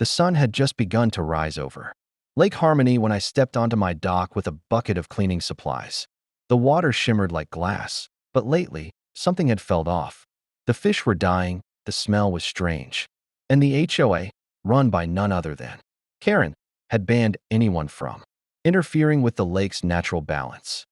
The sun had just begun to rise over Lake Harmony when I stepped onto my dock with a bucket of cleaning supplies. The water shimmered like glass, but lately, something had fell off. The fish were dying, the smell was strange, and the HOA, run by none other than Karen, had banned anyone from interfering with the lake's natural balance.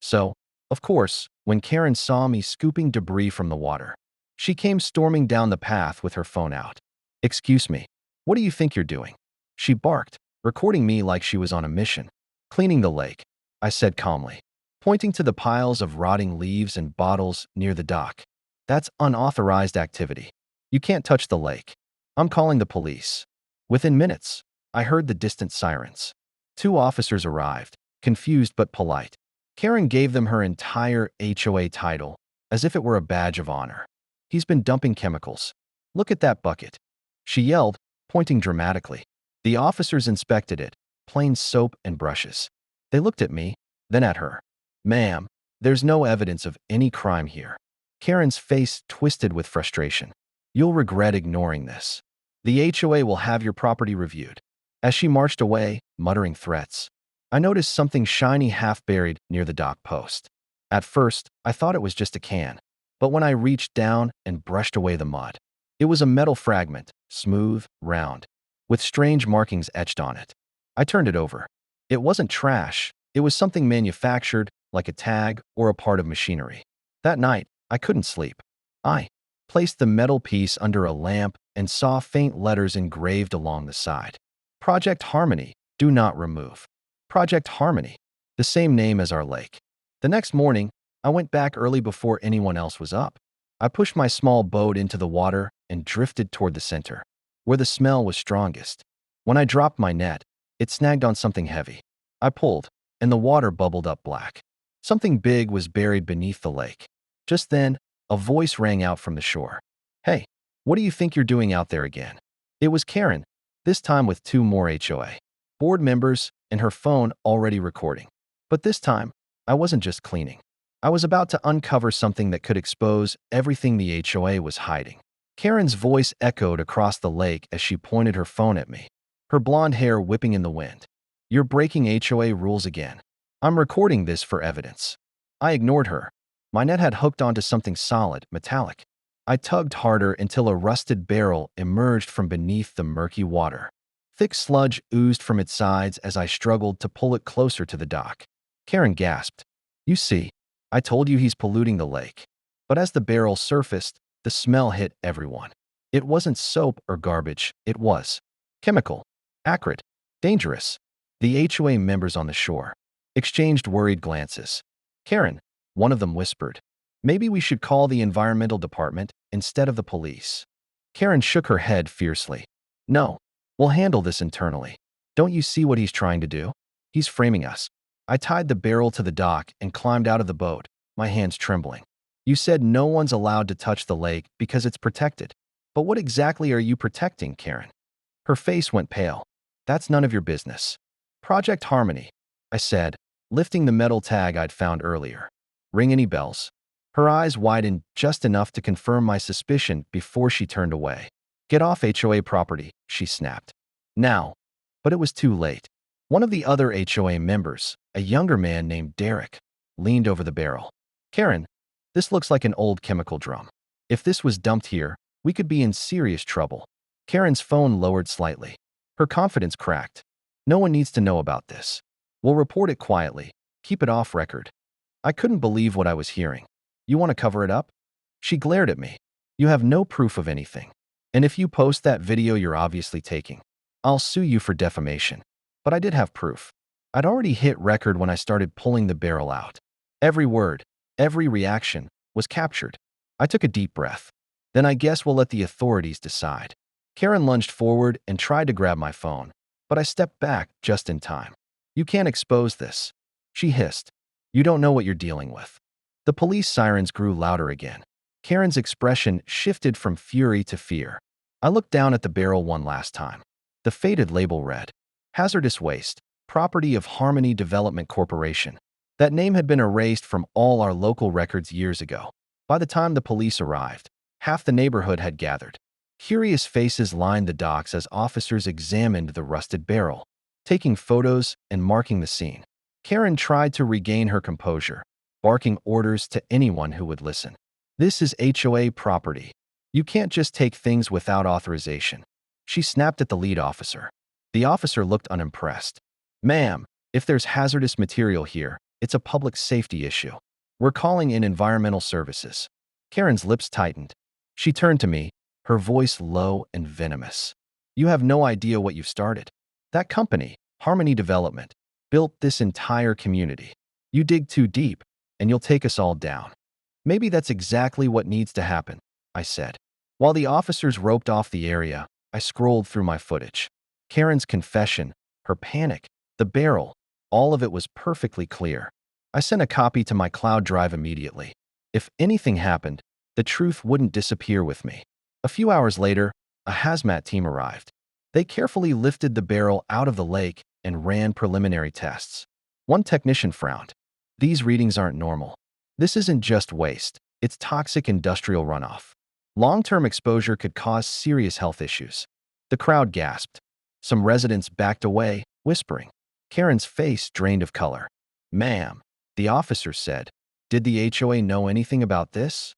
So, of course, when Karen saw me scooping debris from the water, she came storming down the path with her phone out. "Excuse me, what do you think you're doing?" she barked, recording me like she was on a mission. "Cleaning the lake," I said calmly, pointing to the piles of rotting leaves and bottles near the dock. "That's unauthorized activity. You can't touch the lake. I'm calling the police." Within minutes, I heard the distant sirens. 2 officers arrived, confused but polite. Karen gave them her entire HOA title, as if it were a badge of honor. "He's been dumping chemicals. Look at that bucket," she yelled, pointing dramatically. The officers inspected it, plain soap and brushes. They looked at me, then at her. "Ma'am, there's no evidence of any crime here." Karen's face twisted with frustration. "You'll regret ignoring this. The HOA will have your property reviewed." As she marched away, muttering threats, I noticed something shiny half-buried near the dock post. At first, I thought it was just a can, but when I reached down and brushed away the mud, it was a metal fragment, smooth, round, with strange markings etched on it. I turned it over. It wasn't trash. It was something manufactured, like a tag or a part of machinery. That night, I couldn't sleep. I placed the metal piece under a lamp and saw faint letters engraved along the side. "Project Harmony, do not remove." Project Harmony, the same name as our lake. The next morning, I went back early before anyone else was up. I pushed my small boat into the water and drifted toward the center, where the smell was strongest. When I dropped my net, it snagged on something heavy. I pulled, and the water bubbled up black. Something big was buried beneath the lake. Just then, a voice rang out from the shore. "Hey, what do you think you're doing out there again?" It was Karen, this time with 2 more HOA board members and her phone already recording. But this time, I wasn't just cleaning. I was about to uncover something that could expose everything the HOA was hiding. Karen's voice echoed across the lake as she pointed her phone at me, her blonde hair whipping in the wind. "You're breaking HOA rules again. I'm recording this for evidence." I ignored her. My net had hooked onto something solid, metallic. I tugged harder until a rusted barrel emerged from beneath the murky water. Thick sludge oozed from its sides as I struggled to pull it closer to the dock. Karen gasped. "You see, I told you he's polluting the lake." But as the barrel surfaced, the smell hit everyone. It wasn't soap or garbage, it was chemical, acrid, dangerous. The HOA members on the shore exchanged worried glances. "Karen," one of them whispered, "maybe we should call the environmental department instead of the police." Karen shook her head fiercely. "No, we'll handle this internally. Don't you see what he's trying to do? He's framing us." I tied the barrel to the dock and climbed out of the boat, my hands trembling. "You said no one's allowed to touch the lake because it's protected. But what exactly are you protecting, Karen?" Her face went pale. "That's none of your business." "Project Harmony," I said, lifting the metal tag I'd found earlier. "Ring any bells?" Her eyes widened just enough to confirm my suspicion before she turned away. "Get off HOA property," she snapped. "Now." But it was too late. One of the other HOA members, a younger man named Derek, leaned over the barrel. "Karen, this looks like an old chemical drum. If this was dumped here, we could be in serious trouble." Karen's phone lowered slightly. Her confidence cracked. "No one needs to know about this. We'll report it quietly. Keep it off record." I couldn't believe what I was hearing. "You want to cover it up?" She glared at me. "You have no proof of anything. And if you post that video you're obviously taking, I'll sue you for defamation." But I did have proof. I'd already hit record when I started pulling the barrel out. Every word, every reaction, was captured. I took a deep breath. "Then I guess we'll let the authorities decide." Karen lunged forward and tried to grab my phone, but I stepped back just in time. "You can't expose this," she hissed. "You don't know what you're dealing with." The police sirens grew louder again. Karen's expression shifted from fury to fear. I looked down at the barrel one last time. The faded label read, "Hazardous Waste, Property of Harmony Development Corporation." That name had been erased from all our local records years ago. By the time the police arrived, half the neighborhood had gathered. Curious faces lined the docks as officers examined the rusted barrel, taking photos and marking the scene. Karen tried to regain her composure, barking orders to anyone who would listen. This is HOA property. You can't just take things without authorization. She snapped at the lead officer. The officer looked unimpressed. Ma'am, if there's hazardous material here, it's a public safety issue. We're calling in environmental services. Karen's lips tightened. She turned to me, her voice low and venomous. You have no idea what you've started. That company, Harmony Development, built this entire community. You dig too deep, and you'll take us all down. Maybe that's exactly what needs to happen, I said. While the officers roped off the area, I scrolled through my footage. Karen's confession, her panic, the barrel, all of it was perfectly clear. I sent a copy to my cloud drive immediately. If anything happened, the truth wouldn't disappear with me. A few hours later, a hazmat team arrived. They carefully lifted the barrel out of the lake and ran preliminary tests. One technician frowned. These readings aren't normal. This isn't just waste, it's toxic industrial runoff. Long-term exposure could cause serious health issues. The crowd gasped. Some residents backed away, whispering. Karen's face drained of color. Ma'am, the officer said, did the HOA know anything about this?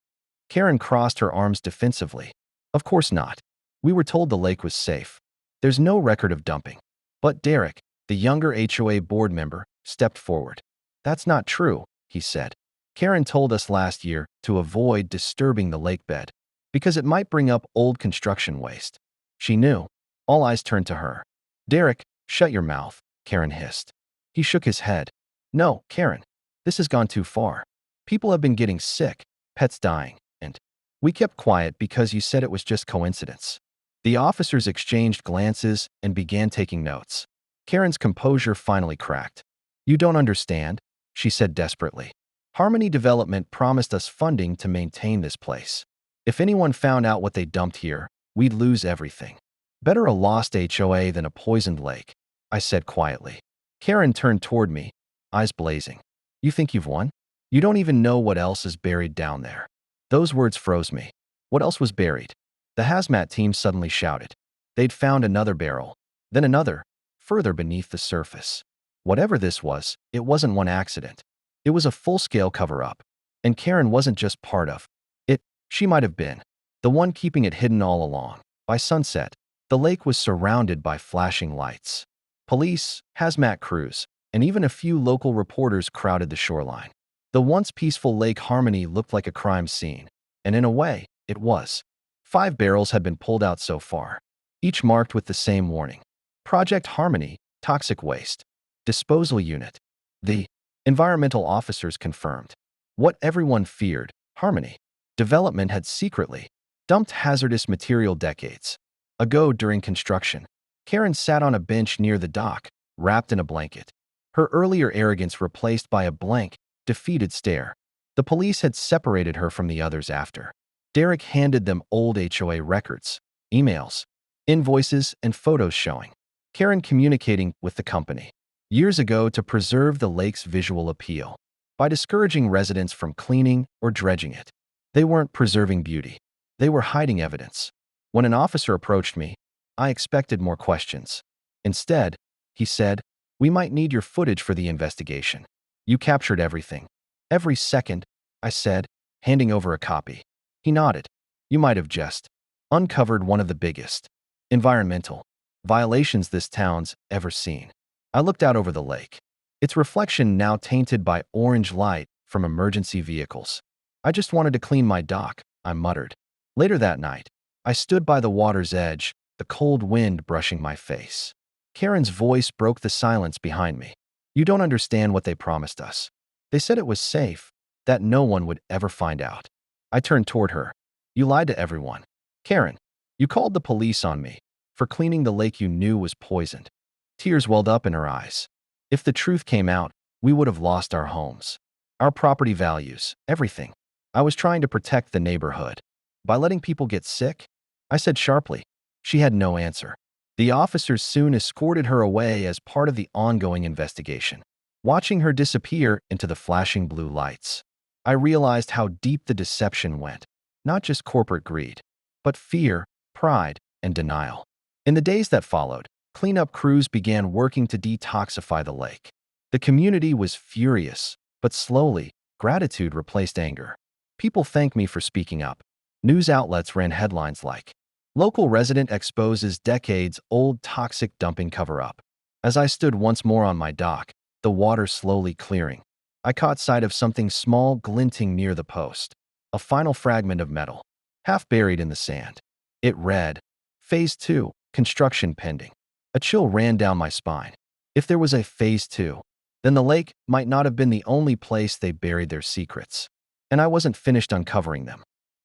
Karen crossed her arms defensively. Of course not. We were told the lake was safe. There's no record of dumping. But Derek, the younger HOA board member, stepped forward. That's not true, he said. Karen told us last year to avoid disturbing the lake bed because it might bring up old construction waste. She knew. All eyes turned to her. Derek, shut your mouth, Karen hissed. He shook his head. No, Karen, this has gone too far. People have been getting sick, pets dying, and we kept quiet because you said it was just coincidence. The officers exchanged glances and began taking notes. Karen's composure finally cracked. You don't understand, she said desperately. Harmony Development promised us funding to maintain this place. If anyone found out what they dumped here, we'd lose everything. Better a lost HOA than a poisoned lake, I said quietly. Karen turned toward me, eyes blazing. You think you've won? You don't even know what else is buried down there. Those words froze me. What else was buried? The hazmat team suddenly shouted. They'd found another barrel, then another, further beneath the surface. Whatever this was, it wasn't one accident. It was a full-scale cover-up. And Karen wasn't just part of it. She might have been the one keeping it hidden all along. By sunset, the lake was surrounded by flashing lights. Police, hazmat crews, and even a few local reporters crowded the shoreline. The once peaceful Lake Harmony looked like a crime scene, and in a way, it was. 5 barrels had been pulled out so far, each marked with the same warning. Project Harmony, toxic waste, disposal unit. The environmental officers confirmed. What everyone feared, Harmony Development had secretly dumped hazardous material decades ago during construction. Karen sat on a bench near the dock, wrapped in a blanket. Her earlier arrogance replaced by a blank, defeated stare. The police had separated her from the others after. Derek handed them old HOA records, emails, invoices, and photos showing Karen communicating with the company years ago to preserve the lake's visual appeal by discouraging residents from cleaning or dredging it. They weren't preserving beauty. They were hiding evidence. When an officer approached me, I expected more questions. Instead, he said, "We might need your footage for the investigation. You captured everything." "Every second," I said, handing over a copy. He nodded. "You might have just uncovered one of the biggest environmental violations this town's ever seen." I looked out over the lake, its reflection now tainted by orange light from emergency vehicles. "I just wanted to clean my dock," I muttered. Later that night, I stood by the water's edge, the cold wind brushing my face. Karen's voice broke the silence behind me. "You don't understand what they promised us. They said it was safe, that no one would ever find out." I turned toward her. "You lied to everyone. Karen, you called the police on me for cleaning the lake you knew was poisoned." Tears welled up in her eyes. If the truth came out, we would have lost our homes, our property values, everything. I was trying to protect the neighborhood. By letting people get sick? I said sharply. She had no answer. The officers soon escorted her away as part of the ongoing investigation. Watching her disappear into the flashing blue lights, I realized how deep the deception went. Not just corporate greed, but fear, pride, and denial. In the days that followed, cleanup crews began working to detoxify the lake. The community was furious, but slowly, gratitude replaced anger. People thanked me for speaking up. News outlets ran headlines like, "Local resident exposes decades-old toxic dumping cover-up." As I stood once more on my dock, the water slowly clearing, I caught sight of something small glinting near the post. A final fragment of metal, half buried in the sand. It read, "Phase 2, construction pending." A chill ran down my spine. If there was a Phase 2, then the lake might not have been the only place they buried their secrets. And I wasn't finished uncovering them.